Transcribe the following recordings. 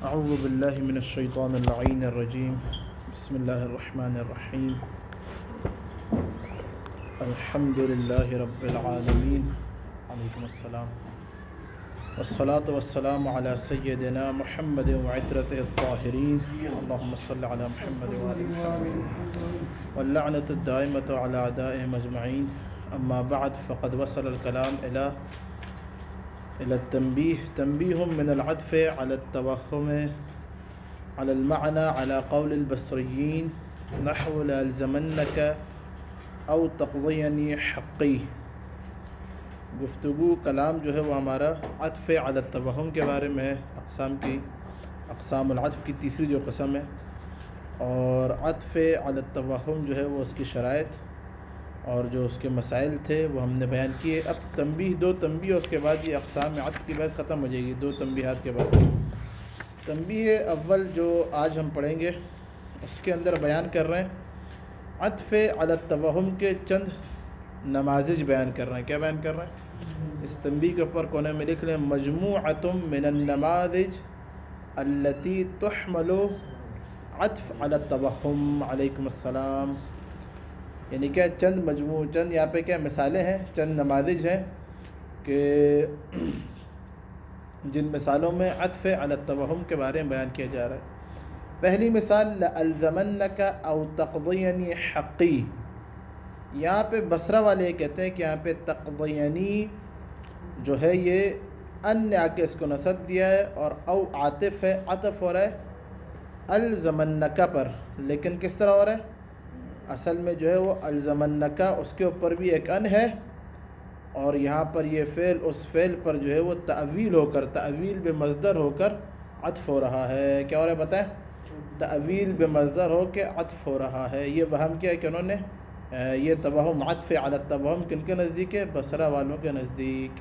أعوذ بالله من الشيطان اللعين الرجيم. بسم الله الرحمن الرحيم. الحمد لله رب العالمين. عليكم السلام. والصلاة والسلام على سيدنا محمد وعترته الطاهرين. اللهم صل على محمد وآل محمد. واللعنة الدائمة على أعدائهم أجمعين. أما بعد فقد وصل الكلام إلى التنبيه. تنبيه من العطف على التوهم على المعنى على قول البصريين نحو لألزمنك او تقضینی حقی. گفتگو کلام جو ہے وہ ہمارا عطف علی التوہم کے بارے میں ہے. اقسام العطف کی تیسری جو قسم ہے، اور عطف علی التوہم جو ہے وہ اس کی شرائط اور جو اس کے مسائل تھے وہ ہم نے بیان کیے. اب دو تنبیہ اس کے بعد یہ اقسام عطف کی بات ختم ہو جائے گی. دو تنبیہات کے بعد تنبیہ اول جو آج ہم پڑھیں گے اس کے اندر بیان کر رہے ہیں عطف علی التوہم کے چند نماذج بیان کر رہے ہیں. کیا بیان کر رہے ہیں؟ اس تنبیہ کے اوپر کونے میں لکھ لیں مجموعۃ من النماذج التي تحمل عطف علی التوہم. علیکم السلام. یعنی کہ چند یہاں پہ کیا مثالیں ہیں، چند نماذج ہیں کہ جن مثالوں میں عطف علی التوہم کے بارے میں بیان کیا جا رہا ہے. پہلی مثال لألزمنک او تقضینی حقی. یہاں پہ بصرہ والے کہتے ہیں کہ یہاں پہ تقضینی جو ہے یہ ان نے آ کے اس کو نصب دیا ہے اور او عاطف ہے، عطف ہو رہا ہے الزمنک پر. لیکن کس طرح ہو رہا ہے؟ اصل میں جو ہے وہ الزمنک اس کے اوپر بھی ایک ان ہے، اور یہاں پر یہ فعل اس فعل پر جو ہے وہ تعویل بمصدر ہو کر عطف ہو رہا ہے. کیا ہو رہا ہے بتائیں؟ تعویل بمصدر ہو کے عطف ہو رہا ہے. یہ وہم کیا ہے کہ انہوں نے یہ توہم عطف علی التوہم کن کے نزدیک ہے؟ بصرہ والوں کے نزدیک.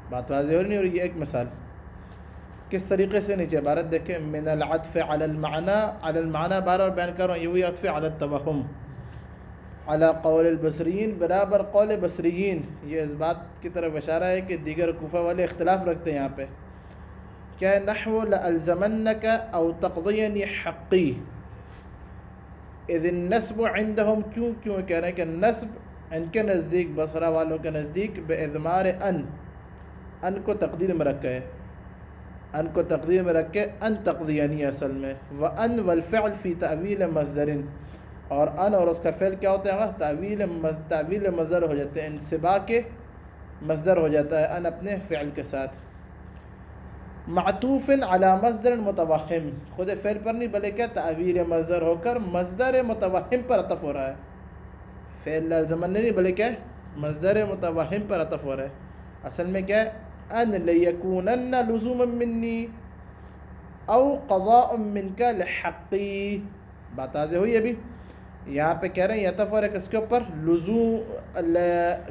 بات واضح ہو رہی ہے. اور یہ ایک مثال کس طریقے سے نیچے عبارت دیکھیں من العطف علی المعنی بار بار بیان کر رہا ہوں. یہ وہی عطف علی التوہم علی قول البصریین برابر قول بصریین. یہ اس بات کی طرف اشارہ ہے کہ دیگر کوفہ والے اختلاف رکھتے ہیں. یہاں پہ کیا ہے؟ نحو لألزمنک او تقضینی حقی. اذ النصب عندهم کیوں کہہ رہے ہیں کہ نصب ان کے نزدیک، بصرہ والوں کے نزدیک، باضمار ان کو تقدیر میں رکھے ان تقضینی اصل میں، وان والفعل فی تعویل مصدر، اور ان اور اس کا فعل کیا ہوتا ہے؟ تعویل مصدر ہو جاتے ہیں، انصباء کے مصدر ہو جاتا ہے ان اپنے فعل کے ساتھ. معطوف علی مصدر متوہم، خود فعل پر نہیں بلکہ تعویل مصدر ہو کر مصدر متوہم پر عطف ہو رہا ہے. فعل لازمن نہیں بلکہ مصدر متوہم پر عطف ہو رہا ہے. اصل میں کیا ہے؟ ان لیکونن لزوما منی او قضاء منک لحقی. بات واضح ہوئی ابھی؟ یہاں پہ کہہ رہے ہیں یہ عطف ہو رہا ہے کس کے اوپر؟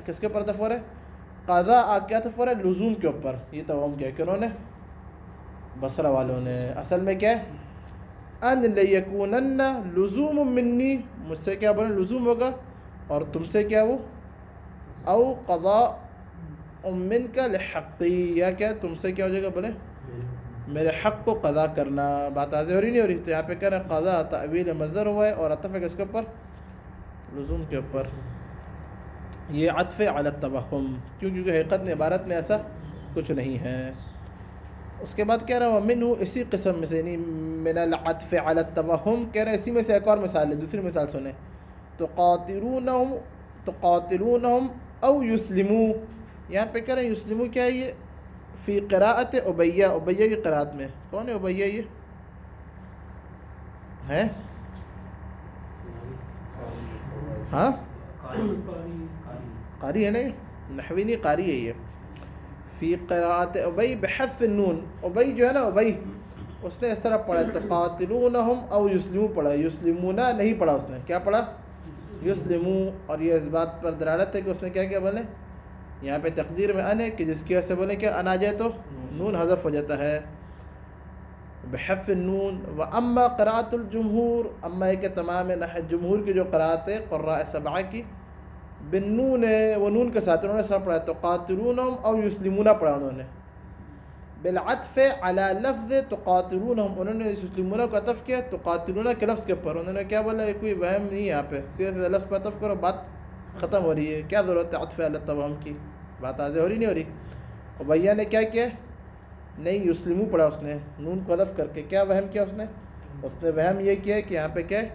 کس کے اوپر عطف ہو رہا ہے؟ قضاء آ کے عطف ہو رہا ہے لزوم کے اوپر. یہ توہم کیا کہ انہوں نے بصرہ والوں نے اصل میں کیا ہے؟ ان لیکونن لزوم منی، مجھ سے کیا بولے لزوم ہوگا، اور تم سے کیا وہ او قضاء منک لحقی، یا کیا تم سے کیا ہو جائے گا بولے میرے حق کو قضا کرنا. بات واضح ہو رہی نہیں ہو رہی؟ تو یہاں پہ کہہ رہے ہیں قضا تعویل مصدر ہوا ہے اور عطف ہے کس کے اوپر؟ لزوم کے اوپر. یہ عطف علی التوہم کیونکہ حقیقت میں عبارت میں ایسا کچھ نہیں ہے. اس کے بعد کہہ رہا ہوں منہ، اسی قسم میں سے، نہیں من العطف علی التوہم کہہ رہے ہیں اسی میں سے ایک اور مثال ہے. دوسری مثال سنیں تقاتلونہم او یسلموا. یہاں پہ کہہ رہے ہیں یسلموا کیا ہے؟ یہ فی قراءت عبیہ کی قراءت میں. کون ہے عبیہ؟ یہ ہے ہاں قاری ہے نہیں، نحوی نہیں، قاری ہے یہ. فی قراءت ابی بحذف النون. ابی جو ہے نا، ابی اس نے اس طرح پڑھا تقاتلونہم او یسلموا پڑھا، یسلمون نہیں پڑھا. اس نے کیا پڑھا؟ یسلموا. اور یہ اس بات پر دلالت ہے کہ اس نے کیا بولے یہاں پہ تقدیر میں ان ہے کہ جس کی وجہ سے بولے کہ ان آ جائے تو نون حذف ہو جاتا ہے بحذف النون. واما قراءت الجمہور، اما ہے کہ تمام جمہور کی جو قراءت ہے قراء سبعہ کی بالنون ہے، وہ نون کے ساتھ انہوں نے سب پڑھا تو قاتلونہم او یسلمون پڑھا انہوں نے. بالعطف علی لفظ تقاتلونہم، انہوں نے یسلمون کو عطف کیا تقاتلون کے لفظ کے اوپر. انہوں نے کیا بولا یہ کوئی وہم نہیں ہے، یہاں پہ سیدھے لفظ پہ عطف کرو، بات ختم ہو رہی ہے، کیا ضرورت ہے عطف علی التوہم کی، بات واضح ہو رہی نہیں ہو رہی. ابیہ نے کیا کیا، نہیں یسلمو پڑھا اس نے نون کو عطف کر کے، کیا وہم کیا اس نے وہم یہ کیا کہ یہاں پہ کیا ہے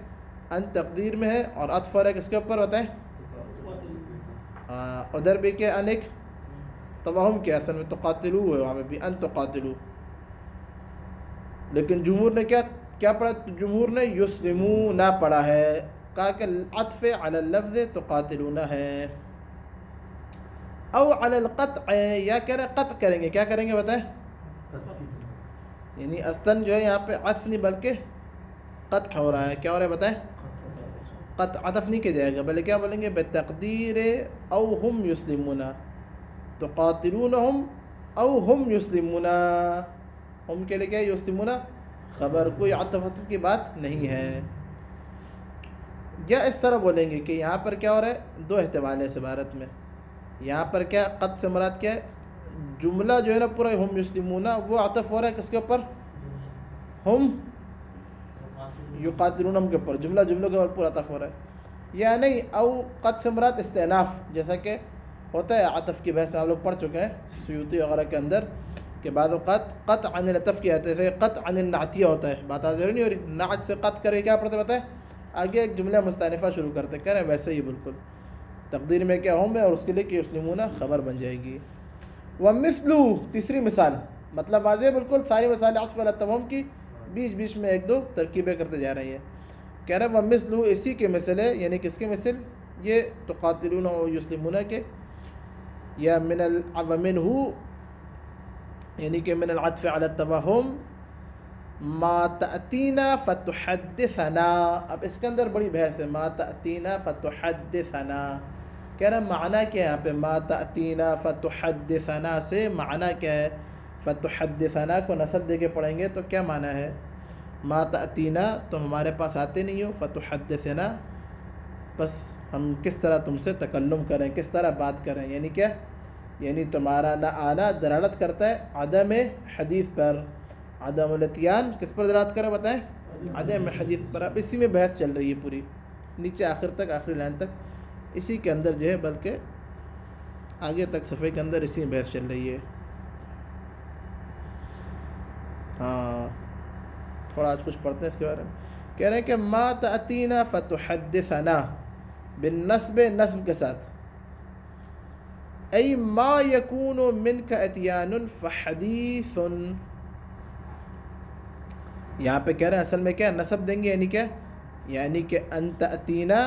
ان تقدیر میں ہے اور عطف ہے کس کے اوپر ہوتا ہے، ادھر بھی کیا ان ایک توہم کیا اصل میں تقاتلو ہے، وہاں پہ بھی ان تقاتلو. لیکن جمہور نے کیا پڑھا، جمہور نے یسلمون پڑھا ہے، کہا کہ عطف علی اللفظ تقاتلون ہے. او علی القطع، یا کہہ رہے قطع کریں گے، کیا کریں گے بتائیں، یعنی اصلاً جو ہے یہاں پہ عطف نہیں بلکہ قطع ہو رہا ہے، کیا ہو رہا ہے بتائیں، قطع عطف نہیں کیا جائے گا بلکہ کیا بولیں گے بتقدیر او ہم یسلمون، تقاتلونہم او ہم یسلمون، ہم کے لیے کیا یسلمون خبر، کوئی عطف کی بات نہیں ہے. یا اس طرح بولیں گے کہ یہاں پر کیا ہو رہا ہے، دو احتمال ہے اس عبارت میں. یہاں پر کیا قط سے مراد کیا ہے، جملہ جو ہے نا پورا ہم یسلمون وہ عطف ہو رہا ہے کس کے اوپر، ہم یقاتلونہم کے اوپر، جملوں کے اوپر پورا عطف ہو رہا ہے. یا نہیں، او قط سے مراد استئناف، جیسا کہ ہوتا ہے عطف کی بحث آپ لوگ پڑھ چکے ہیں سیوطی وغیرہ کے اندر کہ بعض اوقات قطع عن العطف کیا جاتا ہے، جیسے قطع عن النعتیہ ہوتا ہے، بات آج نہیں ہو رہی، نعت سے قطع کرے کیا پڑھتے بتائیں، آگے ایک جملہ مستأنفہ شروع کرتے، کہہ رہے ہیں ویسے ہی بالکل تقدیر میں کیا ہوں میں اور اس کے لیے کہ یسلمون خبر بن جائے گی. ومثلو، تیسری مثال، مطلب واضح بالکل ساری مثال عطف علی التوہم کی بیچ میں ایک دو ترکیبیں کرتے جا رہی ہیں. کہہ رہے ہیں ومثلو، اسی کے مثل ہے، یعنی کس کے مثل، یہ تقاتلون و یسلمون کے، یا ومنہ یعنی کہ من العطف علی التوہم ما تأتینا فتحدثنا. اب اس کے اندر بڑی بحث ہے، ما تأتینا فتحدثنا، کہہ رہا معنی کیا ہے یہاں پہ، ما تأتینا فتحدثنا سے معنی کیا ہے، فتحدثنا کو نصب دے کے پڑھیں گے تو کیا معنی ہے، ما تأتینا تو ہمارے پاس آتے نہیں ہو، فتحدثنا بس ہم کس طرح تم سے تکلم کریں، کس طرح بات کریں، یعنی کیا، یعنی تمہارا نہ آنا دلالت کرتا ہے عدم حدیث پر، عدم الاتیان کس پر دلالت کرے بتائیں، عدم حدیث پر. اب اسی میں بحث چل رہی ہے پوری، نیچے آخر تک، آخری لائن تک اسی کے اندر جو ہے، بلکہ آگے تک صفحے کے اندر اسی میں بحث چل رہی ہے. ہاں تھوڑا آج کچھ پڑھتے ہیں اس کے بارے میں. کہہ رہے ہیں کہ ما تأتینا فتحدثنا بالنسب، نسب کے ساتھ، ای ما یکون منک اتیان فحدیث. یہاں پہ کہہ رہے ہیں اصل میں کیا نسب دیں گے، یعنی کیا، یعنی کہ ان تأتینا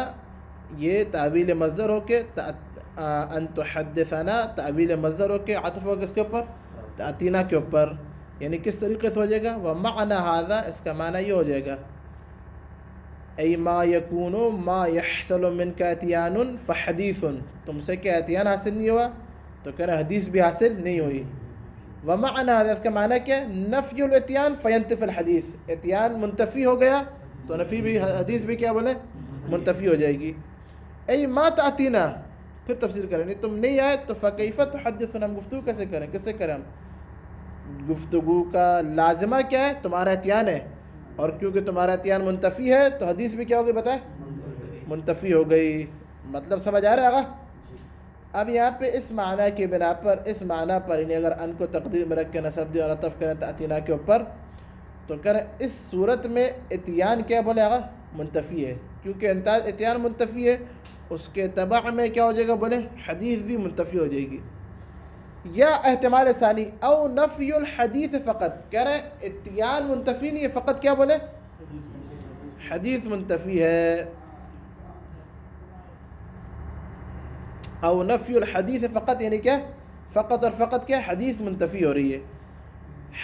یہ تعویل مصدر ہو کے، ان تحدثنا تعویل مصدر ہو کے عطف ہو کس کے اوپر، تأتینا کے اوپر، یعنی کس طریقے سے ہو جائے گا، ومعنی ھذا، اس کا معنی یہ ہو جائے گا ای ما یکون ما یحصل منک اتیان فحدیث، تم سے کیا اتیان حاصل نہیں ہوا تو کہہ رہے حدیث بھی حاصل نہیں ہوئی. ومعنی ھذا، اس کا معنی کیا ہے، نفی الاتیان فینتفی الحدیث، اتیان منتفی ہو گیا تو نفی بھی، حدیث بھی کیا بولے منتفی ہو جائے گی. ای ما تأتینا، پھر تفسیر کریں، تم نہیں آئے تو فکیف تحدثنا، ہم گفتگو کیسے کریں، کس سے کریں ہم، گفتگو کا لازمہ کیا ہے، تمہارا اتیان ہے، اور کیونکہ تمہارا اتیان منتفی ہے تو حدیث بھی کیا ہوگی بتائیں، منتفی ہو گئی. مطلب سمجھ آ رہا ہے آگا. اب یہاں پہ اس معنی کی بنا پر، اس معنی پر یعنی اگر ان کو تقدیر میں رکھ کے نصب دے اور عطف کریں تأتینا کے اوپر تو کریں اس صورت میں اتیان کیا بولے آگا منتفی ہے، کیونکہ اتیان منتفی ہے، اس کے تبع میں کیا ہو جائے گا بولے حدیث بھی منتفی ہو جائے گی. یا احتمال ثانی، او نفی الحدیث فقط، کہہ رہے ہیں اتیان منتفی نہیں ہے، فقط کیا بولے حدیث منتفی ہے. او نفی الحدیث فقط یعنی کیا، فقط اور فقط کیا حدیث منتفی ہو رہی ہے.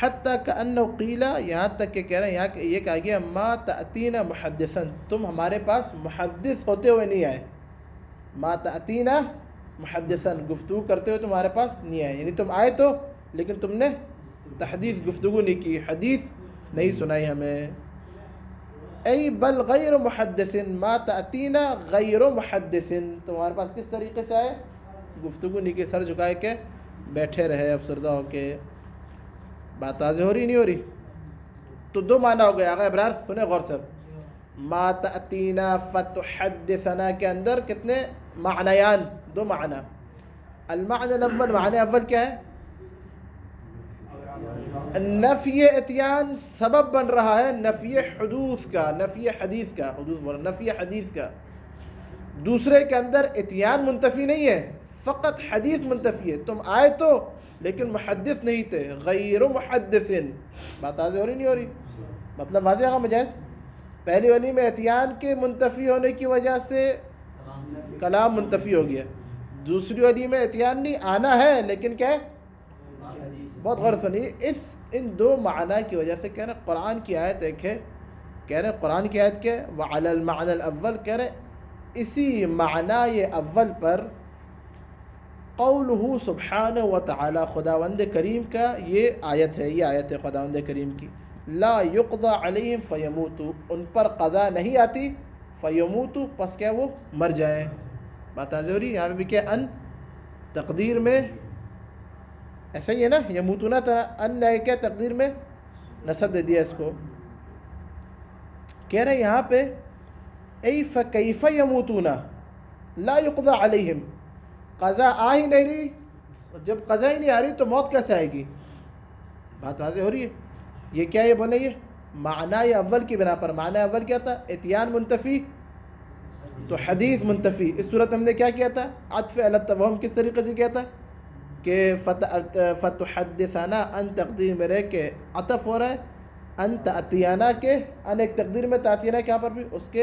حتی کأنہ قیل، یہاں تک کہ کہہ رہے ہیں یہاں یہ کہا گیا ما تأتینا محدثا، تم ہمارے پاس محدث ہوتے ہوئے نہیں آئے، ما تأتینا محدثا، گفتگو کرتے ہوئے تمہارے پاس نہیں آئے، یعنی تم آئے تو لیکن تم نے تحدیث گفتگو نہیں کی، حدیث نہیں سنائی ہمیں. ای بل غیر محدث، ما تأتینا غیر محدث، تمہارے پاس کس طریقے سے آئے، گفتگو نہیں کی، سر جھکائے کے بیٹھے رہے افسردہ ہو کے. بات واضح ہو رہی نہیں ہو رہی؟ تو دو معنی ہو گئے. آگے ابرار سنیں غور سے. ما تأتینا فتحدثنا کے اندر کتنے معنیان؟ دو معنی. المعنی الاول، معنی اول کیا ہے؟ نفی اتیان سبب بن رہا ہے نفی حدوث کا، نفی حدیث کا، حدوث بول نفی حدیث کا. دوسرے کے اندر اتیان منتفی نہیں ہے، فقط حدیث منتفی ہے. تم آئے تو لیکن محدث نہیں تھے، غیر محدث. بات واضح ہو رہی نہیں ہو رہی؟ مطلب واضح ہے مجھے. پہلی والی میں اتیان کے منتفی ہونے کی وجہ سے کلام منتفی ہو گیا. دوسری والی میں اتیان نہیں، آنا ہے لیکن کیا ہے؟ بہت غور سنیے. ان دو معنی کی وجہ سے کہہ رہے قرآن کی آیت ایک ہے، کہہ رہے قرآن کی آیت کے وعلی المعنى الاول، کہہ رہے اسی معنی اول پر قولہ سبحانہ وتعالی، خداوند کریم کا یہ آیت ہے، یہ آیت ہے خداوند کریم کی. لا یقضى علیہم فیموتوا، ان پر قضا نہیں آتی، فیموتوا پس کیا وہ مر جائیں. بات ضروری یہاں پہ بھی کیا ان تقدیر میں ایسا ہی ہے نا، یموتونا تھا ان نے کیا تقدیر میں نصب دے دیا اس کو. کہہ رہے یہاں پہ ای فکیف یموتونا لا یقضى علیہم، قضا آ ہی نہیں رہی، جب قضا ہی نہیں آ رہی تو موت کیسے آئے گی؟ بات واضح ہو رہی ہے. یہ کیا یہ بولے، یہ معنی اول کی بنا پر. معنی اول کیا تھا؟ اتیان منتفی تو حدیث منتفی. اس صورت ہم نے کیا کیا تھا؟ عطف علی التوہم کس طریقے سے کیا تھا کہ فتحدثنا ان تقدیر میں رہ کے عطف ہو رہا ہے، ان تأتیانا کے ان ایک تقدیر میں تأتیانا کے یہاں پر بھی اس کے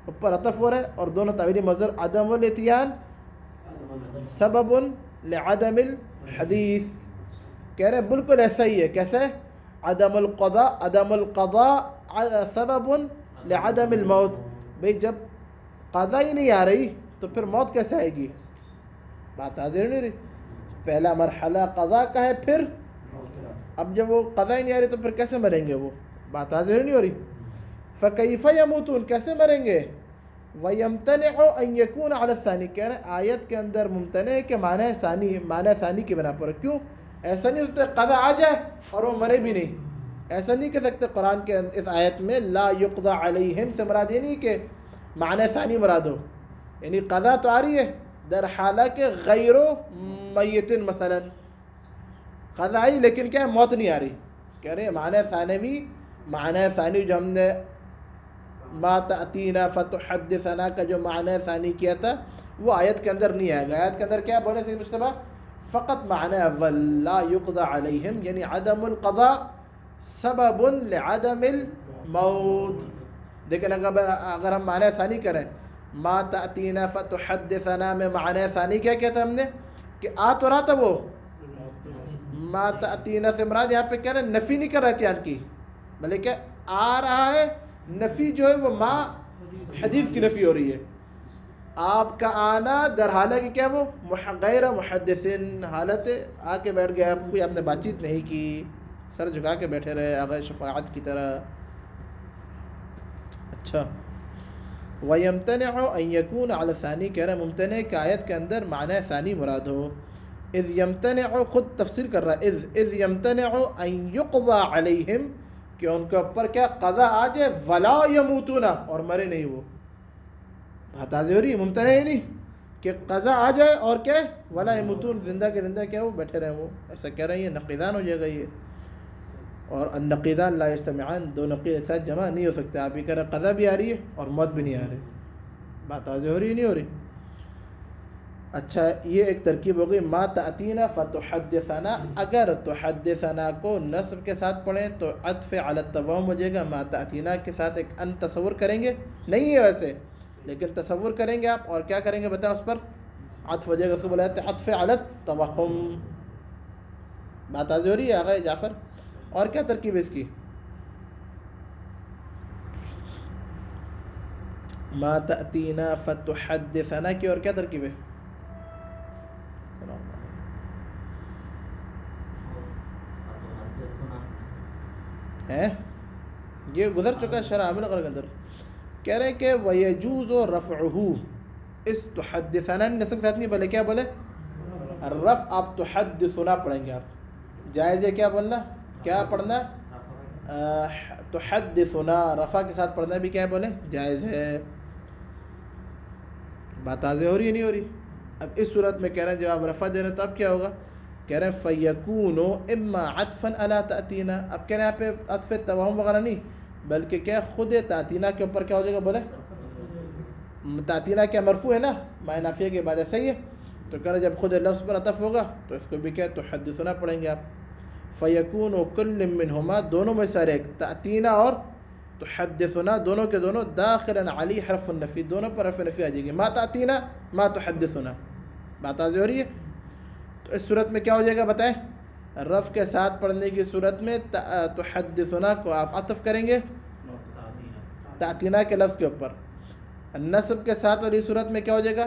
اوپر عطف ہو رہا ہے، اور دونوں تعبیری مصدر عدم الاتیان سبب لعدم الحدیث. کہہ رہے بالکل ایسا ہی ہے. کیسے؟ عدم القضاء سبب لعدم الموت. بھئی جب قضا ہی نہیں آ رہی تو پھر موت کیسے آئے گی؟ بات حاضر نہیں رہی. پہلا مرحلہ قضا کا ہے، پھر اب جب وہ قضا ہی نہیں آ رہی تو پھر کیسے مریں گے وہ؟ بات حاضر نہیں ہو رہی. فکیف یموتون، کیسے مریں گے؟ وَيَمْتَنِعُ أَن يَكُونَ عَلَى الثَّانِي، کہہ رہے آیت کے اندر ممتنع ہے کہ معنی ثانی کی بنا پر. کیوں؟ ایسا نہیں ہوتا قضا آ جائے اور وہ مرے بھی نہیں. ایسا نہیں کہہ سکتے قرآن کے اس آیت میں لا یقضى علیہم سے مراد یہ نہیں کہ معنی ثانی مراد ہو، یعنی قضا تو آ رہی ہے در حالہ کہ غیر میتن مثلا قضا آئی لیکن کیا موت نہیں آ رہی. کہہ رہے معنی ثانی جو ہم نے ما تأتینا فتحدثنا کا جو معنی ثانی کیا تھا وہ آیت کے اندر نہیں آئے گا. آیت کے اندر کیا بولے سید مصطفیٰ؟ فقط معنی اول لا یقضى علیہم، یعنی عدم القضاء سبب لعدم الموت. لیکن اگر ہم معنی ثانی کریں ما تأتینا فتحدثنا میں معنی ثانی کیا کہتا ہم نے کہ آ تو رہا تھا وہ ما تأتینا سے مراد یہاں پہ کہہ رہے نفی نہیں کر رہے تھے کی، بلکہ آ رہا ہے. نفی جو ہے وہ ما حدیث کی نفی ہو رہی ہے. آپ کا آنا در حالہ کہ کیا وہ غیر محدثین حالت آ کے بیٹھ گیا، کوئی آپ نے بات چیت نہیں کی، سر جھکا کے بیٹھے رہے آغا شفاعت کی طرح. اچھا وَيَمْتَنِعُ أَن يَكُونَ عَلَى الثَّانِي، کہہ رہے ممتنع کہ آیت کے اندر معنی ثانی مراد ہو. اذ یمتنع خود تفسیر کر رہا ہے، اذ یمتنع ان یقضى علیہم، کہ ان کے اوپر کیا قضا آ جائے ولا یموتون، اور مرے نہیں وہ. بات واضح ہو رہی ہے. ممتنع ہے نہیں کہ قضا آ جائے اور کیا ولا یموتون، زندہ کے زندہ کیا وہ بیٹھے رہے وہ. ایسا کہہ رہے ہیں نقیدان ہو جائے گا یہ، اور النقیدان لا یجتمعان، دو نقید ایک ساتھ جمع نہیں ہو سکتے. آپ یہ کہہ رہے قضا بھی آ رہی ہے اور موت بھی نہیں آ رہی. بات واضح ہو رہی ہے نہیں ہو رہی؟ اچھا یہ ایک ترکیب ہو گئی ما تأتینا فتحدثنا. اگر تحدثنا کو نصب کے ساتھ پڑھیں تو عطف علی التوہم ہو جائے گا. ما تأتینا کے ساتھ ایک ان تصور کریں گے، نہیں ہے ویسے لیکن تصور کریں گے آپ، اور کیا کریں گے بتا، اس پر عطف ہو جائے گا. اس کو بولا جاتا ہے عطف علی التوہم. بات واضح ہو رہی ہے آغا جعفر؟ اور کیا ترکیب ہے اس کی؟ ما تأتینا فتحدثنا کی اور کیا ترکیب ہے؟ یہ گزر چکا شرح عامل غیر کے اندر. کہہ رہے کہ وَيَجُوزُ رَفْعُهُ، اس تحدثنا نسب ساتھ نہیں بولے، کیا بولے؟ الرفع. آپ تحدثنا پڑھیں گے آپ. جائز ہے کیا بولنا، کیا پڑھنا، تحدثنا رفع کے ساتھ پڑھنا بھی کیا ہے بولے جائز ہے. بات واضح ہو رہی ہے نہیں ہو رہی؟ اب اس صورت میں کہہ رہے ہیں جب آپ رفع دے رہے ہیں تو اب کیا ہوگا، کہہ رہے ہیں فَيَكُونُ إِمَّا عَطْفًا عَلَىٰ تَأْتِينَا. اب کہہ رہے ہیں یہاں پہ عطف توہم وغیرہ نہیں، بلکہ کیا خود تأتینا کے اوپر کیا ہو جائے گا بولے، تأتینا کیا مرفوع ہے نا معنی نافیہ کے بعد، صحیح ہے. تو کہہ رہے جب خود لفظ پر عطف ہوگا تو اس کو بھی کیا تحدثنا پڑھیں گے آپ. فَيَكُونُ كُلٌّ مِّنْهُمَا دونوں میں سے ایک، تأتینا اور تحدثنا دونوں کے دونوں داخلاً علی حرف النفی، دونوں پر حرف نفی آ جائے گی، ما تأتینا ما تحدثنا. بات واضح ہو رہی ہے؟ تو اس صورت میں کیا ہو جائے گا بتائیں، رف کے ساتھ پڑھنے کی صورت میں تحدثنا کو آپ عطف کریں گے تأتینا کے لفظ کے اوپر. نصب کے ساتھ والی صورت میں کیا ہو جائے گا،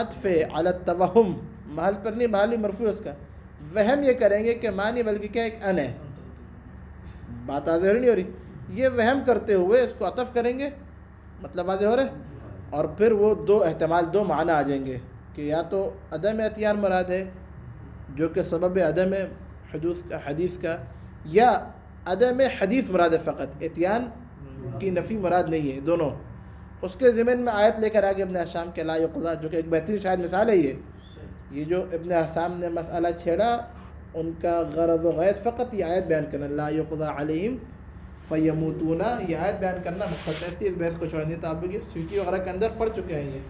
عطف علی التوہم، محل پر نہیں، محلی مرفوع اس کا، وہم یہ کریں گے کہ معنی بلکہ کیا ایک ان ہے. بات واضح نہیں ہو رہی؟ یہ وہم کرتے ہوئے اس کو عطف کریں گے، مطلب واضح ہو رہا ہے. اور پھر وہ دو احتمال، دو معنی آ جائیں گے کہ یا تو عدم اتیان مراد ہے جو کہ سبب عدم حدیث کا، یا عدم حدیث مراد ہے، فقط اتیان کی نفی مراد نہیں ہے، دونوں. اس کے ضمن میں آیت لے کر آگے ابن حشام کے لا یقضا، جو کہ ایک بہترین شاید مثال ہے. یہ جو ابن حشام نے مسئلہ چھیڑا ان کا غرض و غایت فقط یہ آیت بیان کرنا، لا یقضا علیہم فیموتون، یہ آیت بیان کرنا مقصد ہے. اس بحث کو چھوڑنے تو آپ سویٹی وغیرہ کے اندر پڑھ چکے ہیں.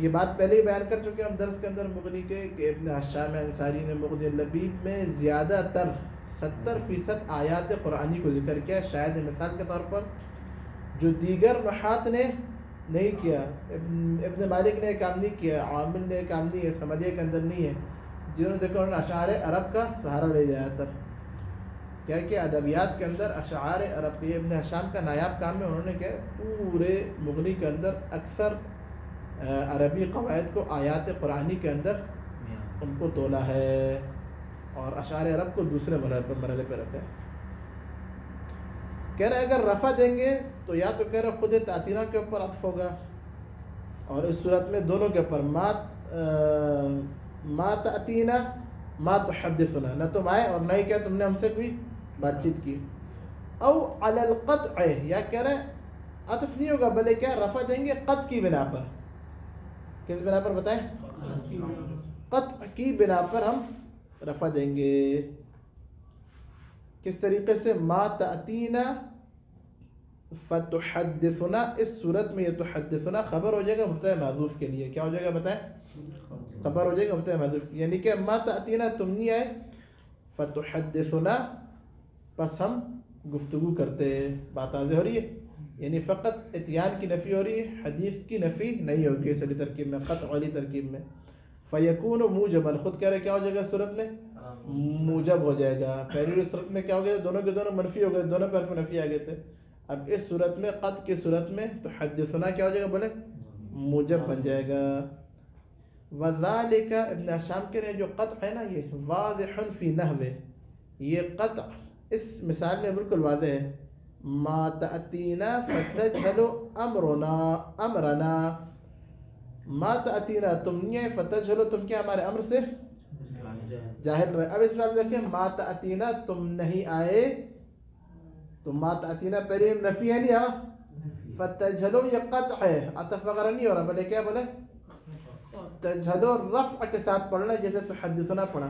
یہ بات پہلے ہی بیان کر چکے ہیں ہم درس کے اندر مغنی کے کہ ابن حشام انصاری نے مغنی لبیب میں زیادہ تر 70% آیات قرآنی کو ذکر کیا، شاید مثال کے طور پر جو دیگر نحات نے نہیں کیا. ابن مالک نے یہ کام نہیں کیا، عامل نے یہ کام نہیں ہے، سمجھے کے اندر نہیں ہے، جنہوں نے دیکھا انہوں نے اشعار عرب کا سہارا لے جایا تھا. کیا کہ ادبیات کے اندر اشعار عرب، یہ ابن حشام کا نایاب کام ہے. انہوں نے کیا پورے مغنی کے اندر اکثر عربی قواعد کو آیات قرآنی کے اندر ان کو تولا ہے اور اشعار عرب کو دوسرے مرحلے پہ رکھا ہے. کہہ رہے اگر رفع دیں گے تو یا تو کہہ رہے خود تأتینا کے اوپر عطف ہوگا، اور اس صورت میں دونوں کے اوپر ما تأتینا ما تحدثنا، نہ تم آئے اور نہ ہی کیا تم نے ہم سے کوئی بات چیت کی. او علی القطع، یا کہہ رہے عطف نہیں ہوگا بلکہ کیا رفع دیں گے قطع کی بنا پر. کس بنا پر بتائیں، قطع کی بنا پر ہم رفع دیں گے. کس طریقے سے، ما تأتینا فتحدثنا، اس صورت میں یہ تحدثنا خبر ہو جائے گا مبتدا محذوف کے لیے. کیا ہو جائے گا بتائیں، خبر ہو جائے گا مبتدا محذوف، یعنی کہ ما تأتینا تم نہیں آئے، فتحدثنا پس ہم گفتگو کرتے. بات واضح ہو رہی ہے؟ یعنی فقط اتیان کی نفی ہو رہی ہے، حدیث کی نفی نہیں ہوگی اس والی ترکیب میں، قطع والی ترکیب میں. فیکون موجبا، خود کہہ رہے کیا ہو جائے گا صورت میں موجب ہو جائے گا. پہلی صورت میں کیا ہو گیا، دونوں کے دونوں منفی ہو گئے، دونوں پر حرف نفی آ گئے تھے. اب اس صورت میں قطع کی صورت میں تو حدثنا کیا ہو جائے گا بولے موجب بن جائے گا. وذالک، ابن حشام کہہ رہے ہیں جو قطع ہے نا یہ واضح فی نحو، یہ قطع اس مثال میں بالکل واضح ہے. ما تأتینا فتجهل امرنا، امرنا ما تأتینا تم نہیں ہے، فتجهل تم کیا ہمارے امر سے جاہل رہے. اب اس بات دیکھیں، ما تأتینا تم نہیں آئے، تو ما تأتینا پہلے نفی ہے نہیں، ہاں فتجهل یہ قطع ہے، عطف وغیرہ نہیں ہو رہا بلے کیا بولے تجهل رفع کے ساتھ پڑھنا جیسے تحدثنا پڑھا.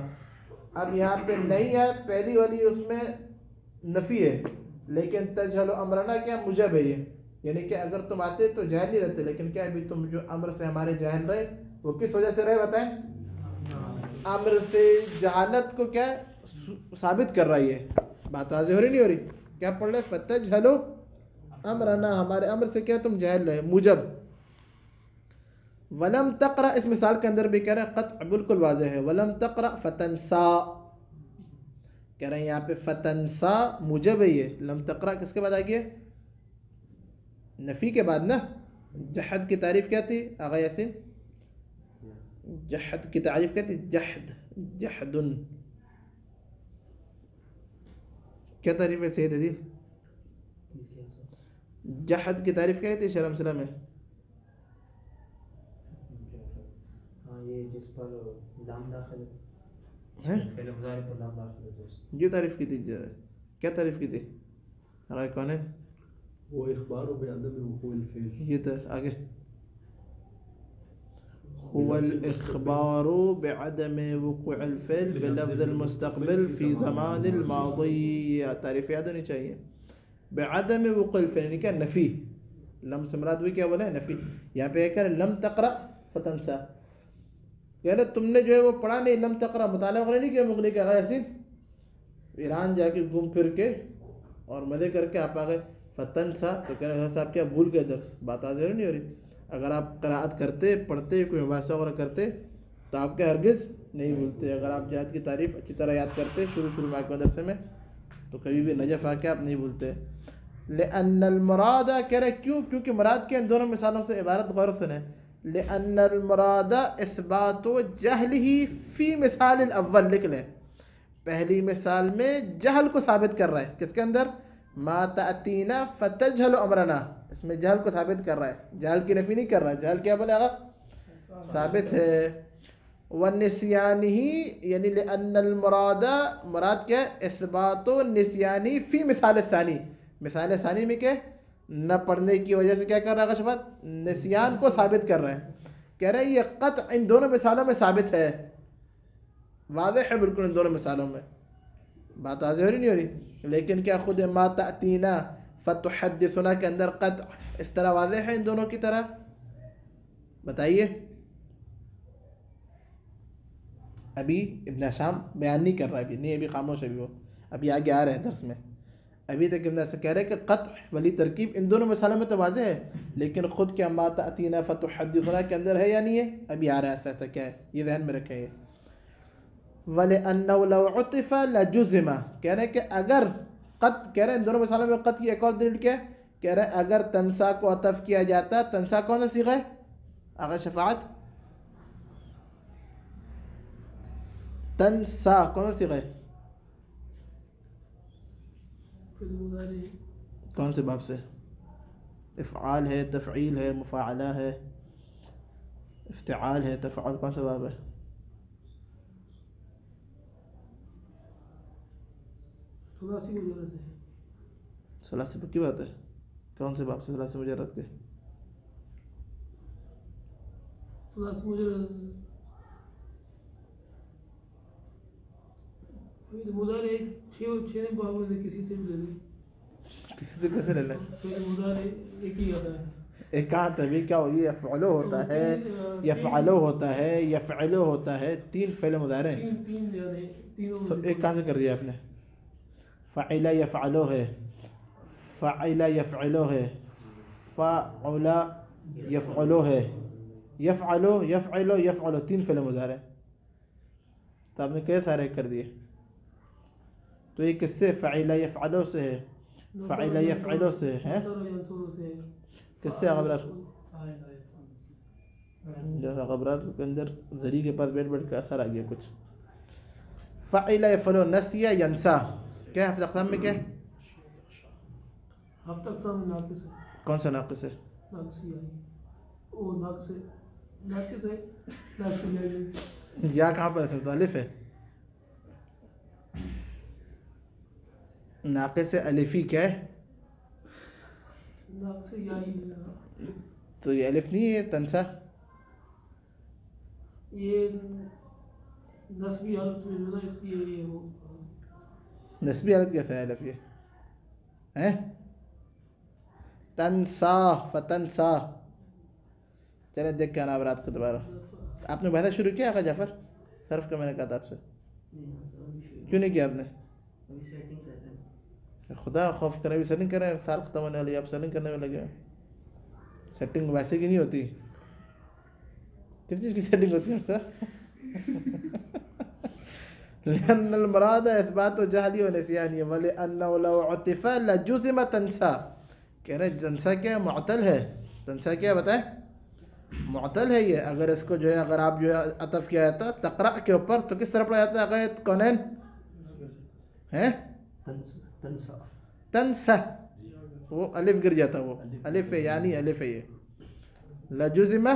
اب یہاں پہ نہیں ہے، پہلی والی اس میں نفی ہے، لیکن تجهل امرنا کیا موجب ہے یہ، یعنی کہ اگر تم آتے تو جاہل نہیں رہتے، لیکن کیا ابھی تم جو امر سے ہمارے جاہل رہے وہ کس وجہ سے رہے بتائیں، امر سے جہالت کو کیا ثابت کر رہا ہے. یہ بات واضح ہو رہی نہیں ہو رہی؟ کیا پڑھ رہے فتجهل امرنا، ہمارے امر سے کیا تم جاہل رہے، موجب. ولم تقرأ، اس مثال کے اندر بھی کہہ رہے ہیں قطع بالکل واضح ہے. ولم تقرأ فتنسا، کہہ رہے ہیں یہاں پہ فتنسا موجب ہے. یہ لم تقرأ کس کے بعد آ گیا، نفی کے بعد نا. جحد کی تعریف کیا تھی آغا یاسین، جحد کی تعریف کیا تھی، جحد، جحدن کیا تعریف ہے سید عزیز، جحد کی تعریف کیا تھی شرم سلام میں، یہ جس پر لام داخل یہ تعریف کی تھی، کیا تعریف کی تھی کون ہے وہ اخبار بعدم وقوع الفعل، یہ تو آگے هو الإخبار بعدم وقوع الفعل بلفظ المستقبل في زمان الماضي، تعریف یاد ہونی چاہیے. بعدم وقوع الفعل یعنی کیا؟ نفی. لم سے مراد ہوئی کیا بولے؟ نفی. یہاں پہ کہہ رہے لم تقرأ فتنسا، یعنی تم نے جو ہے وہ پڑھا نہیں، لم تقرأ مطالعہ وغیرہ نہیں کیا مغنی کا غیر صرف ایران جا کے گھوم پھر کے اور مزے کر کے آپ آ گئے. فتنسا تو کہہ رہے صاحب کیا بھول گئے درس، بات آ نہیں ہو رہی. اگر آپ قرأت کرتے، پڑھتے، کوئی مباحثہ وغیرہ کرتے تو آپ کے ہرگز نہیں بھولتے. اگر آپ جہاد کی تعریف اچھی طرح یاد کرتے شروع میں مدرسے میں تو کبھی بھی نجف آ کے آپ نہیں بھولتے. لأن المراد کہہ رہے کیوں؟ کیونکہ مراد کے ان دونوں مثالوں سے عبارت غور سنیں. لأن المراد اثبات جہلہ فی مثال الاول، لکھ لیں پہلی مثال میں جہل کو ثابت کر رہا ہے. کس کے اندر؟ ما تأتینا فتجہل امرنا، اس میں جہل کو ثابت کر رہا ہے، جہل کی نفی نہیں کر رہا ہے. جہل کیا بولے آگا؟ ثابت ہے. والنسیان ہی یعنی لأن المراد، مراد کیا ہے؟ اثبات نسیانی فی مثال ثانی، مثال ثانی میں کیا؟ نہ پڑھنے کی وجہ سے کیا کر رہا ہے غشبت؟ نسیان کو ثابت کر رہے ہیں. کہہ رہے ہیں یہ قطع ان دونوں مثالوں میں ثابت ہے، واضح ہے بالکل ان دونوں مثالوں میں. بات واضح ہو رہی نہیں ہو رہی؟ لیکن کیا خود ما تأتینا فتحدثنا کے اندر قطع اس طرح واضح ہے ان دونوں کی طرح؟ بتائیے. ابھی ابن حشام بیان نہیں کر رہا، ابھی نہیں، ابھی خاموش ہے، ابھی وہ ابھی آگے آ رہے ہیں درس میں. ابھی تک ابن حشام کہہ رہے کہ قطع والی ترکیب ان دونوں مثالوں میں تو واضح ہے، لیکن خود کیا ما تأتینا فتحدثنا کے اندر ہے یا نہیں ہے؟ ابھی آ رہا ہے ایسا کیا ہے، یہ ذہن میں رکھیں. وَلِأَنَّهُ لَوْ عُطِفَ لَجُزِمَ، کہہ رہے کہ اگر کہہ رہے ہیں ان دونوں مثالوں میں قط کی ایک اور دلیل کیا ہے؟ کہہ رہے اگر تنسا کو عطف کیا جاتا، تنسا کون سا صیغہ ہے؟ اگر شفاعت، تنسا کون سا صیغہ ہے؟ کون سے باب سے؟ افعال ہے، تفعیل ہے، مفاعلہ ہے، افتعال ہے، تفعال، کون سا باب ہے؟ ثلاثی پکی بات ہے. کون سے باب سے ثلاثی مجرد کے؟ کسی سے کیسے لے لیں؟ ایک کہاں تبھی کیا ہوئی؟ یفعلو ہوتا ہے، یفعلو ہوتا ہے، یفعلو ہوتا ہے، تین فعل مضارع ہیں. ایک کہاں سے کر دیا آپ نے؟ فعل یفعلو ہے، فعل یفعلو ہے، فعل یفعلو ہے، یفعلو یفعلو یفعلو، تین فعل مضارع. تو آپ نے کئی سارے کر دیے. تو یہ کس سے؟ فعل یفعلو سے ہے، فعل یفعلو سے ہے. کس سے؟ غبرات، جیسا غبرات کے اندر ذری کے پاس بیٹھ بیٹھ کے اثر آ گیا کچھ. فعل یفعلو، نسیہ ینسا، کیا ہے اقسام میں؟ کیا ہے؟ کون سا ناقص ہے؟ یا کہاں پر ہے؟ الف ہے، ناقص الفی کیا ہے؟ تو یہ الف نہیں ہے تنسا؟ یہ نسبی حالت نسبی حالت کیسا ہے الف یہ؟ تنسا، فتنسا. چلے دیکھ کے آنا اب رات کو دوبارہ. آپ نے بحث شروع کیا آقا جعفر؟ صرف کا میں نے کہا تھا آپ سے، کیوں نہیں کیا آپ نے؟ خدا خوف کرے بھی سیٹنگ کریں، سال ختم ہونے والی آپ سیٹنگ کرنے میں لگے. سیٹنگ ویسے کی نہیں ہوتی، کس چیز کی سیٹنگ ہوتی ہے سر؟ لأن المراد اثبات جہلی و نسیانی ولأنه لو عطف لجزم تنسا. کہہ رہے تنسا کیا معطل ہے، تنسا کیا بتائیں؟ معطل ہے یہ. اگر اس کو جو ہے اگر آپ جو ہے عطف کیا جاتا تقرأ کے اوپر تو کس طرح پڑھا جاتا ہے؟ اگر کونین ہیں تنسا، تنسا، وہ الف گر جاتا، وہ الف ہے یعنی الف ہے. یہ لجزم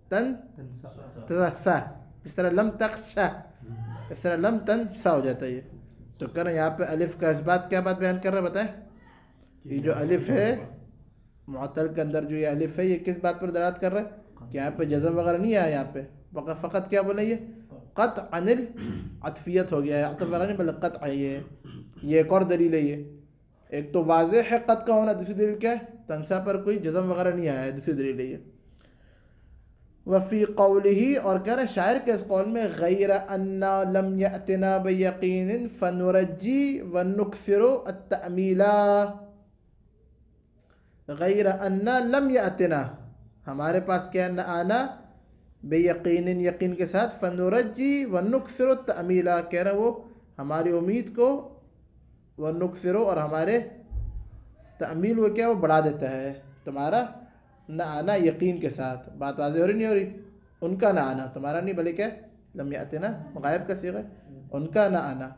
تنسا، اس طرح لم تخشا، اس طرح لم تنسا ہو جاتا ہے یہ. تو کہنا یہاں پہ الف کا اس بات کیا بات بیان کر رہا ہے بتائیں؟ یہ جو الف ہے معطل کے اندر جو یہ الف ہے یہ کس بات پر دلالت کر رہا ہے کہ یہاں پہ جزم وغیرہ نہیں آیا، یہاں پہ فقط کیا بولے یہ قطع عن العطفیت ہو گیا ہے، عطف وغیرہ نہیں بلکہ قطع ہے. یہ ایک اور دلیل ہے. یہ ایک تو واضح ہے قطع کا ہونا، دوسری دلیل کیا ہے تنسا پر کوئی جزم وغیرہ نہیں آیا ہے، دوسری دلیل ہے یہ. وفی قوله اور کہہ رہے شاعر کے اس قول میں غیر انا لم یأتنا بیقین فنرجی ونکثر التأمیلا. غیر انا لم یأتنا ہمارے پاس کیا نہ آنا بے یقین یقین کے ساتھ، فنرجی ونکثر التأمیلا کہہ رہا وہ ہماری امید کو ونکثر اور ہمارے تعمیل وہ کیا وہ بڑھا دیتا ہے تمہارا نہ آنا یقین کے ساتھ. بات واضح ہو رہی نہیں ہو رہی؟ ان کا نہ آنا تمہارا نہیں بلکہ لم یأتنا غائب کا صیغہ ہے، ان کا نہ آنا.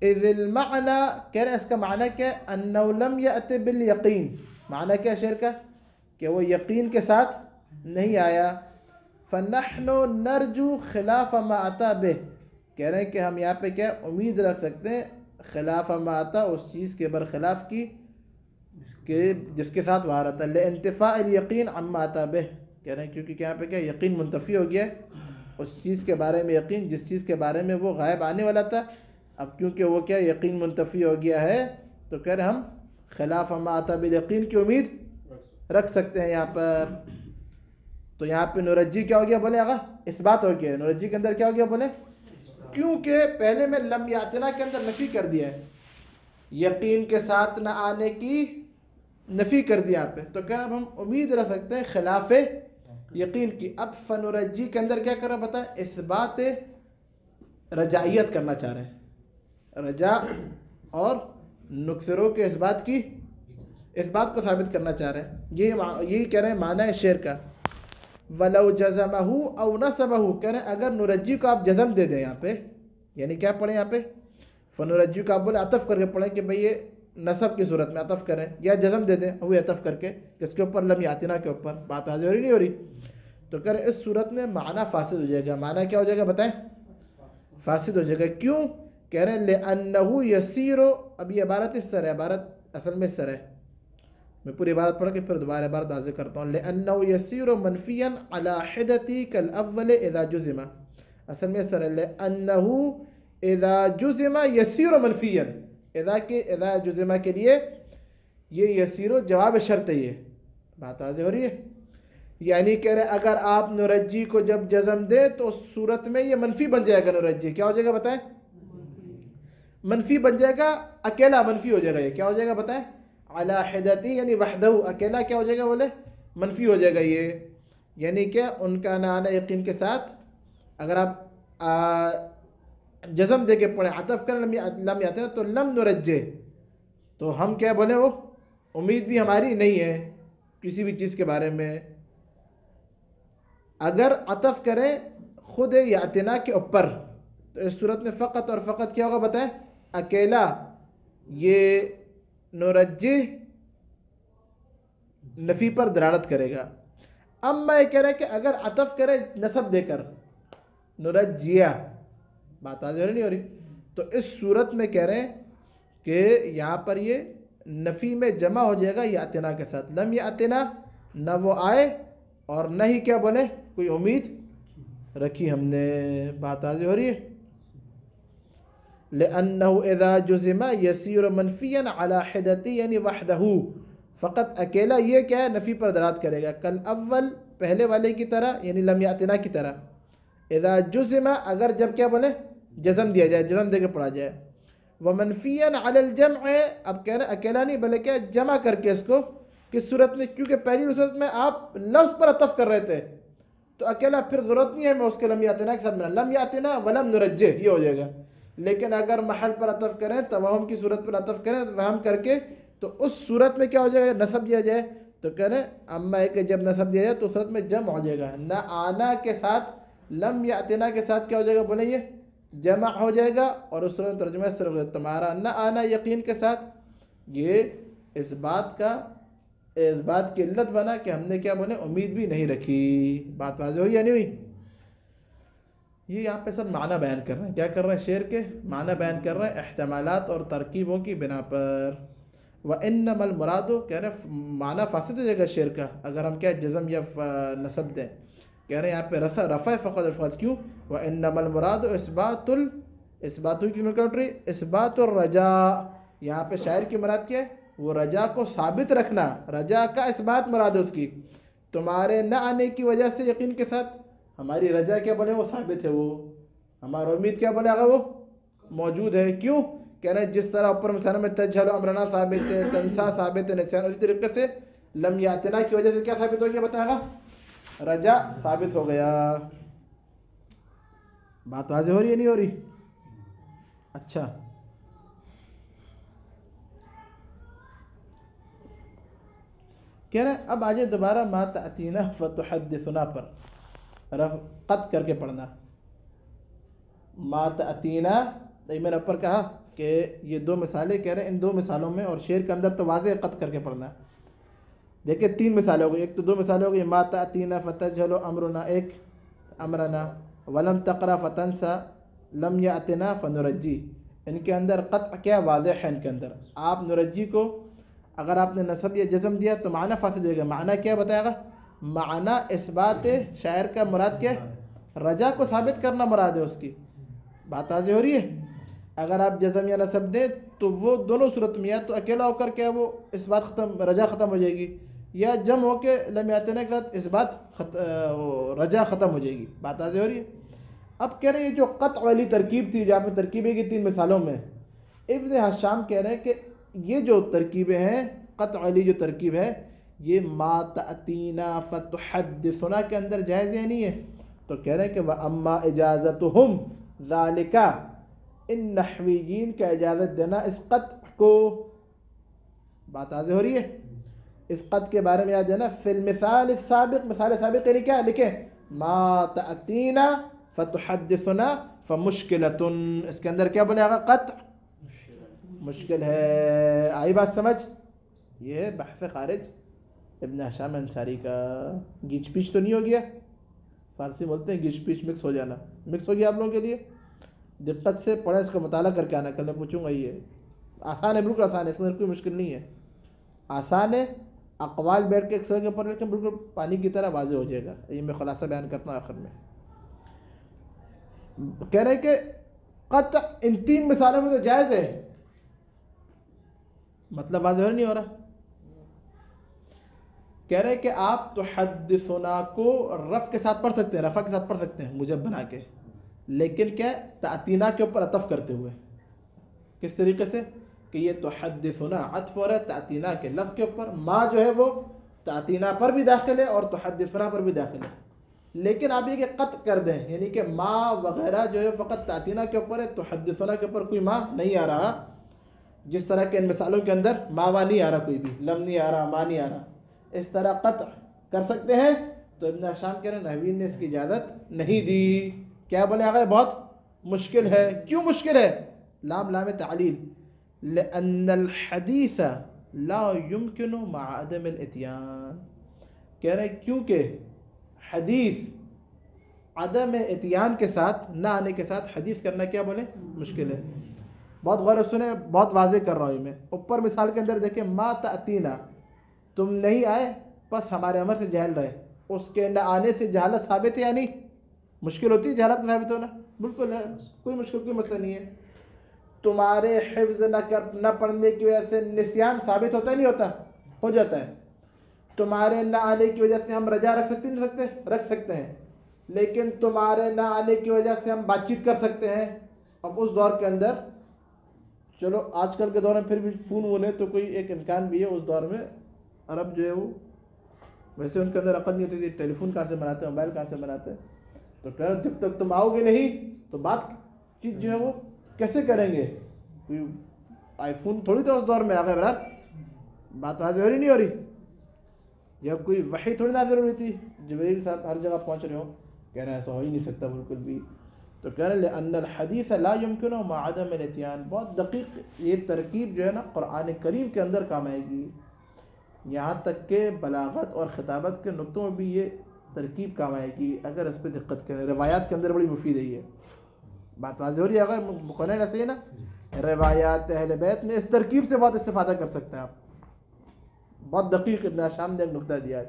اذ المعنی کہہ رہے اس کا معنی کیا انہ لم یأت بالیقین، معنی کیا شعر کا کہ وہ یقین کے ساتھ نہیں آیا. فنحن نرجو خلاف ما اتی به کہہ رہے ہیں کہ ہم یہاں پہ کیا امید رکھ سکتے ہیں خلاف ما اتی اس چیز کے برخلاف کی کہ جس کے ساتھ وہ آ رہا تھا. لانتفاء الیقین عما اتی به کہہ رہے ہیں کیونکہ یہاں پہ کیا یقین منتفی ہو گیا ہے اس چیز کے بارے میں، یقین جس چیز کے بارے میں وہ غائب آنے والا تھا. اب کیونکہ وہ کیا یقین منتفی ہو گیا ہے تو کہہ رہے ہم خلاف ما اتی بالیقین کی امید رکھ سکتے ہیں یہاں پر. تو یہاں پہ نرجی کیا ہو گیا بولے آگا اس بات ہو گیا. نرجی کے اندر کیا ہو گیا بولے کیونکہ پہلے میں لم یاتنا کے اندر نفی کر دیا ہے، یقین کے ساتھ نہ آنے کی نفی کر دیا یہاں پہ. تو کیا اب ہم امید رکھ سکتے ہیں خلاف یقین کی. اب فنرجی کے اندر کیا کر رہا بتا اس بات رجائیت کرنا چاہ رہے ہیں، رجا اور نکثروں کے اس بات کی اس بات کو ثابت کرنا چاہ رہے ہیں. یہی کہہ رہے ہیں معنی ہے شعر کا. ولو جزمہ او نصبہ کہہ رہے ہیں اگر نرجی کو آپ جزم دے دیں یہاں پہ، یعنی کیا پڑھیں یہاں پہ فنرجی کو آپ بولے عطف کر کے پڑھیں کہ بھئی یہ نصب کی صورت میں عطف کریں یا جزم دے دیں وہ عطف کر کے اس کے اوپر لم یاتنا کے اوپر. بات واضح ہو رہی نہیں ہو رہی؟ تو کہہ رہے اس صورت میں معنی فاسد ہو جائے گا. معنی کیا ہو جائے گا بتائیں؟ فاسد ہو جائے گا. کیوں؟ کہہ رہے ہیں لأنہ یسیر. اب یہ عبارت اس طرح ہے، عبارت اصل میں اس طرح ہے، میں پوری عبارت پڑھ کے پھر دوبارہ عبارت واضح کرتا ہوں. لأنہ یسیر منفیا علی حدتی کالاول اذا جزم. اصل میں اس طرح ہے لأنہ اذا جزم یسیر منفیا. اذا جزمہ کے لیے یہ یسیر جواب شرط ہے. یہ بات واضح ہو رہی ہے؟ یعنی کہہ رہے اگر آپ نرجی کو جب جزم دے تو اس صورت میں یہ منفی بن جائے گا. نرجی کیا ہو جائے گا بتائیں؟ منفی بن جائے گا، اکیلا منفی ہو جائے گا. یہ کیا ہو جائے گا بتائیں؟ علی حدتی یعنی وحدہ اکیلا کیا ہو جائے گا بولے منفی ہو جائے گا. یہ یعنی کہ ان کا نہ آنا یقین کے ساتھ اگر آپ جزم دے کے پڑھیں عطف کر لم یاتنا تو لم نرجے، تو ہم کیا بولے وہ امید بھی ہماری نہیں ہے کسی بھی چیز کے بارے میں. اگر عطف کریں خود یاتنا کے اوپر تو اس صورت میں فقط اور فقط کیا ہوگا بتائیں اکیلا یہ نرجی نفی پر دلالت کرے گا. اب میں یہ کہہ رہا کہ اگر عطف کرے نصب دے کر نرجیہ، بات آج نہیں ہو رہی؟ تو اس صورت میں کہہ رہے ہیں کہ یہاں پر یہ نفی میں جمع ہو جائے گا یاتنا کے ساتھ. لم یاتنا نہ وہ آئے اور نہ ہی کیا بولے کوئی امید رکھی ہم نے. بات آج ہو رہی ہے؟ لأنه اذا جزم يسير منفيا على حدتی یعنی وحدہ، فقط اکیلا یہ کیا ہے نفی پر دلالت کرے گا کل اول پہلے والے کی طرح یعنی لم یاتنا کی طرح. اذا جزم اگر جب کیا بولے جزم دیا جائے، جزم دے کے پڑھا جائے. ومنفیا علی الجمع اب کہہ رہے اکیلا نہیں بلکہ کیا جمع کر کے اس کو کس صورت میں، کیونکہ پہلی صورت میں آپ لفظ پر عطف کر رہے تھے تو اکیلا پھر ضرورت نہیں ہے میں اس کے لم یاتنا کے ساتھ میں لم یاتنا ولم نرجہ یہ ہو جائے گا. لیکن اگر محل پر عطف کریں توہم کی صورت پر عطف کریں وہم کر کے تو اس صورت میں کیا ہو جائے گا نصب دیا جائے تو کہہ رہے اما ہے کہ جب نصب دیا جائے تو صورت میں جمع ہو جائے گا. نہ آنا کے ساتھ لم یاتنا کے ساتھ کیا ہو جائے گا بولیں یہ جمع ہو جائے گا. اور اس صورت میں ترجمہ صرف تمہارا نہ آنا یقین کے ساتھ یہ اس بات کا اس بات کی علت بنا کہ ہم نے کیا بولے امید بھی نہیں رکھی. بات واضح ہوئی یا نہیں ہوئی؟ یہ یہاں پہ سب معنی بیان کر رہے ہیں. کیا کر رہے ہیں؟ شعر کے معنی بیان کر رہے ہیں احتمالات اور ترکیبوں کی بنا پر. وَإِنَّمَا الْمُرَادُ کہہ رہے ہیں معنی فاسد ہو جائے گا شعر کا اگر ہم کیا جزم یا نصب دیں. کہہ رہے ہیں یہاں پہ رفع فقط الفاظ کیوں؟ وَإِنَّمَا الْمُرَادُ اثبات ہوئی کیوں کر رہی؟ اثبات الرجاء. یہاں پہ شاعر کی مراد کیا ہے؟ وہ رجا کو ثابت رکھنا. رجا کا اثبات مراد ہے اس کی. تمہارے نہ آنے کی وجہ سے یقین کے ساتھ ہماری رجا کیا بولے وہ ثابت ہے. وہ ہمارا امید کیا بولے اگر وہ موجود ہے. کیوں؟ کہہ رہے ہیں جس طرح اوپر مثال میں تجھل امرنا ثابت ہے، تنسا ثابت ہے، نسیان، اسی طریقے سے لم یاتنا کی وجہ سے کیا ثابت ہو گیا بتائے گا؟ رجا ثابت ہو گیا. بات واضح ہو رہی ہے نہیں ہو رہی؟ اچھا کہہ رہے ہیں اب آجے دوبارہ ما تأتینا فتحدثنا پر قط کر کے پڑھنا. ما تأتینا میں نے اوپر کہا کہ یہ دو مثالیں کہہ رہے ہیں ان دو مثالوں میں اور شعر کے اندر تو واضح قط کر کے پڑھنا. دیکھیں تین مثالیں ہو گئی. ایک تو دو مثالیں ہو گئی ما تأتینا فتجهل امرنا ایک امرنا ولم تقرأ فتنسى لم یاتنا فنرجی. ان کے اندر قطع کیا واضح ہے. ان کے اندر آپ نرجی کو اگر آپ نے نصب یا جزم دیا تو معنی فاسد دے گا. معنی کیا بتائے گا؟ معنی اثبات شاعر کا مراد کیا ہے؟ رجا کو ثابت کرنا مراد ہے اس کی. بات واضح ہو رہی ہے؟ اگر آپ جزم یا نصب دیں تو وہ دونوں صورت میں یا تو اکیلا ہو کر کیا وہ اس بات ختم رجا ختم ہو جائے گی یا جم ہو کے لم یاتنا کے ساتھ اس بات رجا ختم ہو جائے گی. بات واضح ہو رہی ہے؟ اب کہہ رہے ہیں یہ جو قطع والی ترکیب تھی جہاں پہ ترکیبیں کی تین مثالوں میں ابن حشام کہہ رہے ہیں کہ یہ جو ترکیبیں ہیں قطع والی جو ترکیب ہے یہ ما تأتینا فتحدثنا کے اندر جائز یا نہیں ہے؟ تو کہہ رہے ہیں کہ وَأَمَّا إِجَازَتُهُمْ ذَلِكَ ان نحویین کا اجازت دینا اس قطع کو. بات واضح ہو رہی ہے؟ اس قطع کے بارے میں یاد دینا فی المثال السابق مثال سابق یعنی کیا لکھیں ما تأتینا فتحدثنا فمشکلۃ. اس کے اندر کیا بنے گا؟ قطع مشکل ہے. آئی بات سمجھ؟ یہ بحث خارج ابن حشام انصاری کا. گیچ پیچ تو نہیں ہو گیا؟ فارسی بولتے ہیں گیچ پیچ مکس ہو جانا. مکس ہو گیا آپ لوگوں کے لیے؟ دقت سے پڑھیں اس کا مطالعہ کر کے آنا. کل میں پوچھوں گا. یہ آسان ہے بالکل آسان ہے. اس میں کوئی مشکل نہیں ہے. آسان ہے. اقوال بیٹھ کے ایک سر کے اوپر رکھ کے بالکل پانی کی طرح واضح ہو جائے گا. یہ میں خلاصہ بیان کرتا ہوں آخر میں. کہہ رہے کہ قطع ان تین مثالوں میں تو جائز ہے. مطلب واضح نہیں ہو رہا؟ کہہ رہے کہ آپ تحدثنا کو رفع کے ساتھ پڑھ سکتے ہیں رفع کے ساتھ پڑھ سکتے ہیں مجب بنا کے لیکن کیا تأتینا کے اوپر عطف کرتے ہوئے. کس طریقے سے کہ یہ تحدثنا عطف ہو رہا ہے تأتینا کے لفظ کے اوپر. ما جو ہے وہ تأتینا پر بھی داخل ہے اور تحدثنا پر بھی داخل ہے لیکن آپ یہ کہ قطع کر دیں یعنی کہ ما وغیرہ جو ہے فقط تأتینا کے اوپر ہے تحدثنا کے اوپر کوئی ما نہیں آ رہا. جس طرح کے ان مثالوں کے اندر ماوا نہیں آ رہا کوئی بھی لم نہیں آ رہا ما نہیں آ رہا اس طرح قطع کر سکتے ہیں. تو ابن حشام کہہ رہے ہیں نحویین نے اس کی اجازت نہیں دی. کیا بولے آگے بہت مشکل ہے. کیوں مشکل ہے؟ لام تعلیل لأن الحدیث لا يمكن مع عدم الاتیان. کہہ رہے ہیں کیونکہ حدیث عدم اتیان کے ساتھ نہ آنے کے ساتھ حدیث کرنا کیا بولے مشکل ہے. بہت غور سے سنیں بہت واضح کر رہا ہوں میں. اوپر مثال کے اندر دیکھیں ما تأتینا تم نہیں آئے بس ہمارے امر سے جہل رہے. اس کے نہ آنے سے جہالت ثابت ہے یا نہیں؟ مشکل ہوتی ہے جہالت میں ثابت ہونا؟ بالکل ہے. کوئی مشکل کوئی مسئلہ نہیں ہے. تمہارے حفظ نہ پڑھنے کی وجہ سے نسیان ثابت ہوتا ہے نہیں ہوتا؟ ہو جاتا ہے. تمہارے نہ آنے کی وجہ سے ہم رجا رکھ سکتے نہیں رکھ سکتے ہیں لیکن تمہارے نہ آنے کی وجہ سے ہم بات چیت کر سکتے ہیں. اب اس دور کے اندر چلو آج کل کے دور میں پھر بھی فون وون ہے تو کوئی ایک امکان بھی ہے. اس دور میں عرب جو ہے وہ ویسے ان کے اندر عقل نہیں ہوتی تھی. ٹیلی فون کہاں سے بناتے ہیں موبائل کہاں سے بناتے ہیں تو کہہ رہے جب تک تم آؤ گے نہیں تو بات چیت جو ہے وہ کیسے کریں گے؟ کوئی آئی فون تھوڑی تو اس دور میں آ گئے برات. بات واضح ہو رہی نہیں ہو رہی؟ جب کوئی وحی تھوڑی نازل ہو رہی تھی جبریل صاحب ہر جگہ پہنچ رہے ہو. کہہ رہے ہیں ایسا ہو ہی نہیں سکتا بالکل بھی. تو کہہ رہے لأن الحدیث لا يمكن مع عدم الاتیان. بہت دقیق یہ ترکیب جو ہے نا قرآن کریم کے اندر کام آئے گی. یہاں تک کہ بلاغت اور خطابت کے نقطوں میں بھی یہ ترکیب کام آئے گی اگر اس پہ دقت کریں. روایات کے اندر بڑی مفید ہے یہ بات واضح ہو رہی ہے. اگر مقنع ایسے ہی نا روایات اہل بیت میں اس ترکیب سے بہت استفادہ کر سکتے ہیں آپ. بہت دقیق ابن شام نے ایک نقطہ دیا ہے.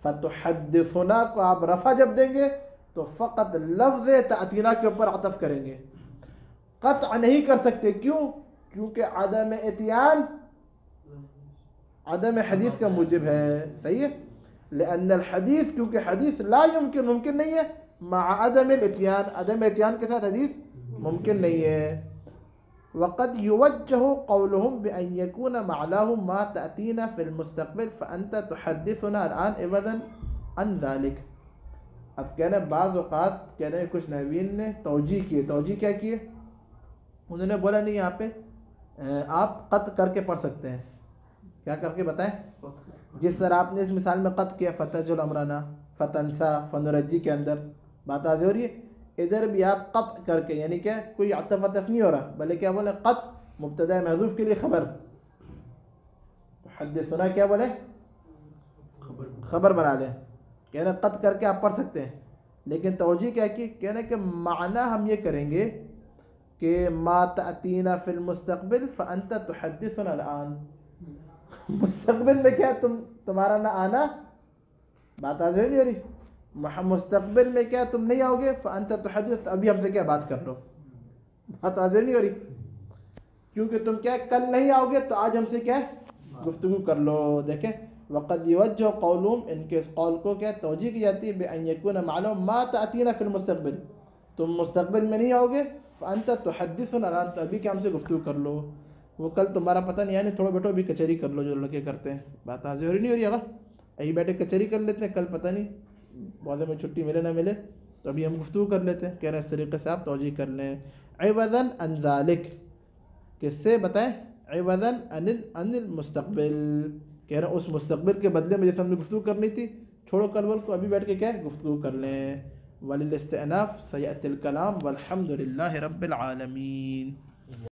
فتحدثنا کو آپ رفع جب دیں گے تو فقط لفظ تعطینا کے اوپر عطف کریں گے, قطع نہیں کر سکتے. کیوں؟ کیونکہ عدم اتیان عدم حدیث کا موجب ہے. صحیح ہے. لأن الحدیث کیونکہ حدیث لا يمکن ممکن نہیں ہے مع عدم الاتیان عدم اتیان کے ساتھ حدیث ممکن نہیں ہے. وقد يوجه قولهم بأن يكون معناه ما تأتينا في المستقبل فأنت تحدثنا الآن عوضا عن ذلك. اب کہنا بعض اوقات کہنا کچھ نحوین نے توجیہ کی. توجیہ کیا کی ہے؟ انہوں نے بولا نہیں یہاں پہ آپ قطع کر کے پڑھ سکتے ہیں. کیا کر کے بتائیں؟ جس طرح آپ نے اس مثال میں قطع کیا فتجل امرنا فتنسا فنرجی کے اندر بات آج ہو رہی ہے. ادھر بھی آپ قطع کر کے یعنی کہ کوئی عطف وطف نہیں ہو رہا بلکہ کیا بولے قطع مبتدا محذوف کے لیے خبر. حدثنا کیا بولے خبر بنا لیں. کہنا قطع کر کے آپ پڑھ سکتے ہیں لیکن توجیہ کیا کی کہنا کہ معنی ہم یہ کریں گے کہ ما تأتینا فی المستقبل فانت تحدثنا الان. مستقبل میں کیا تمہارا نہ آنا بات آج نہیں ہو رہی. مستقبل میں کیا تم نہیں آؤ گے فانت تحدث ابھی ہم سے کیا بات کر لو. بات آج نہیں ہو رہی کیونکہ تم کیا کل نہیں آؤ گے تو آج ہم سے کیا گفتگو کر لو. دیکھیں وقد یوجہ قولهم ان کے اس قول کو کیا توجیہ کی جاتی ہے بأن یکون معلوم ما تأتینا فی المستقبل تم مستقبل میں نہیں آؤ گے فانت تحدثنا الان تو ابھی کیا ہم سے گفتگو کر لو. وہ کل تمہارا پتہ نہیں یعنی تھوڑا بیٹھو بھی کچہری کر لو جو لڑکے کرتے ہیں. بات آج نہیں ہو رہی ہے یہی بیٹھے کچہری کر لیتے ہیں کل پتہ نہیں بعد میں چھٹی ملے نہ ملے تو ابھی ہم گفتگو کر لیتے ہیں. کہہ رہے ہیں اس طریقے سے آپ توجیہ کر لیں. عوضا عن ذلک کس سے بتائیں عوضا عن المستقبل کہہ رہے ہیں اس مستقبل کے بدلے میں جیسے ہم نے گفتگو کرنی تھی چھوڑو کل ول کو ابھی بیٹھ کے کیا گفتگو کر لیں. وللاستئناف سیأتی الکلام والحمد للہ رب العالمین.